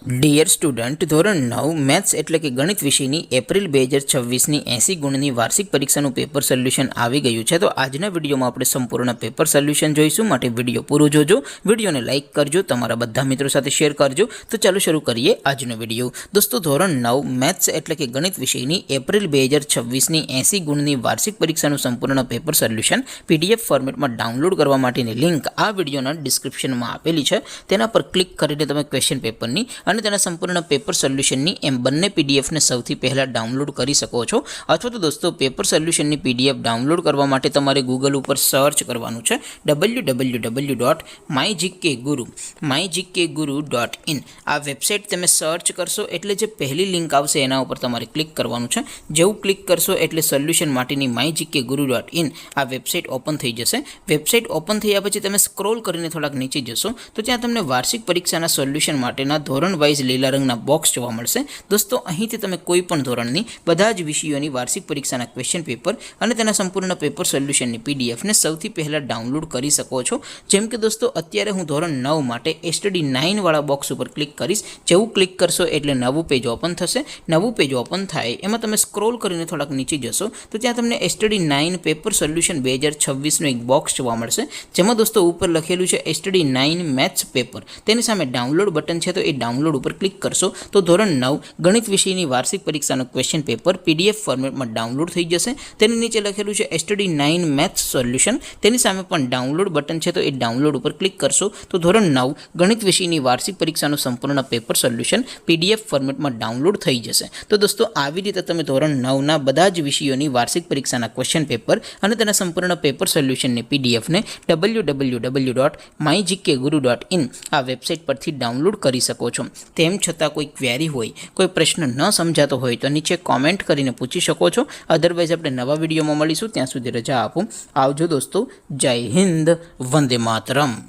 Dear student, ધોરણ 9 maths એટલે કે ગણિત વિષયની એપ્રિલ 2026ની 80 ગુણની વાર્ષિક પરીક્ષાનું પેપર સોલ્યુશન આવી ગયું છે. તો આજના વિડીયોમાં આપણે સંપૂર્ણ પેપર સોલ્યુશન જોઈશું. માટે વિડીયો પૂરો જોજો, વિડીયોને લાઇક કરજો, તમારા બધા મિત્રો સાથે શેર કરજો. તો ચાલો શરૂ કરીએ આજનો વિડીયો. દોસ્તો, ધોરણ 9 મેથ્સ એટલે કે ગણિત વિષયની એપ્રિલ 2026ની 80 ગુણની વાર્ષિક પરીક્ષાનું સંપૂર્ણ પેપર સોલ્યુશન પીડીએફ ફોર્મેટમાં ડાઉનલોડ કરવા માટેની લિંક આ વિડીયોના ડિસ્ક્રિપ્શનમાં આપેલી છે. તેના પર ક્લિક કરીને તમે ક્વેશ્ચન પેપરની અને તેના સંપૂર્ણ પેપર સોલ્યુશનની એમ બંને પીડીએફને સૌથી પહેલાં ડાઉનલોડ કરી શકો છો. અથવા તો દોસ્તો, પેપર સોલ્યુશનની પીડીએફ ડાઉનલોડ કરવા માટે તમારે ગૂગલ ઉપર સર્ચ કરવાનું છે www.mygkguru.in. આ વેબસાઇટ તમે સર્ચ કરશો એટલે જે પહેલી લિંક આવશે એના ઉપર તમારે ક્લિક કરવાનું છે. જેવું ક્લિક કરશો એટલે સોલ્યુશન માટેની mygkguru.in આ વેબસાઇટ ઓપન થઈ જશે. વેબસાઇટ ઓપન થયા પછી તમે સ્ક્રોલ કરીને થોડાક નીચે જશો તો ત્યાં તમને વાર્ષિક પરીક્ષાના સોલ્યુશન માટેના ધોરણ વાઇઝ લીલા રંગના બોક્સ જોવા મળશે. દોસ્તો, અહીંથી તમે કોઈ પણ ધોરણની બધા જ વિષયોની વાર્ષિક પરીક્ષાના ક્વેશ્ચન પેપર અને તેના સંપૂર્ણ પેપર સોલ્યુશનની પીડીએફને સૌથી પહેલાં ડાઉનલોડ કરી શકો છો. જેમ કે દોસ્તો, અત્યારે હું ધોરણ 9 માટે STD 9 વાળા બોક્સ ઉપર ક્લિક કરીશ. જેવું ક્લિક કરશો એટલે નવું પેજ ઓપન થશે. નવું પેજ ઓપન થાય એમાં તમે સ્ક્રોલ કરીને થોડાક નીચે જશો તો ત્યાં તમને STD 9 પેપર સોલ્યુશન 2026નું એક બોક્સ જોવા મળશે. જેમાં દોસ્તો ઉપર લખેલું છે STD 9 મેથ્સ પેપર. તેની સામે ડાઉનલોડ બટન છે, તો એ ડાઉનલોડ ઉપર ક્લિક કરશો તો ધોરણ 9 ગણિત વિષયની વાર્ષિક પરીક્ષાનું ક્વેશ્ચન પેપર પીડીએફ ફોર્મેટમાં ડાઉનલોડ થઈ જશે. તેની નીચે લખેલું છે STD 9 મેથ્સ સોલ્યુશન. તેની સામે પણ ડાઉનલોડ બટન છે, તો એ ડાઉનલોડ ઉપર ક્લિક કરશો તો ધોરણ 9 ગણિત વિષયની વાર્ષિક પરીક્ષાનું સંપૂર્ણ પેપર સોલ્યુશન પીડીએફ ફોર્મેટમાં ડાઉનલોડ થઈ જશે. તો દોસ્તો, આવી રીતે તમે ધોરણ 9ના બધા જ વિષયોની વાર્ષિક પરીક્ષાના ક્વેશ્ચન પેપર અને તેના સંપૂર્ણ પેપર સોલ્યુશનની પીડીએફને www.mygkguru.in આ વેબસાઇટ પરથી ડાઉનલોડ કરી શકો છો. તેમ છતાં કોઈ ક્વેરી હોય, કોઈ પ્રશ્ન ન સમજાતો હોય તો નીચે કોમેન્ટ કરીને પૂછી શકો છો. અધરવાઇઝ આપણે નવા વિડીયોમાં મળીશું. ત્યાં સુધી રજા આપો. આવજો દોસ્તો. જય હિન્દ. વંદે માતરમ.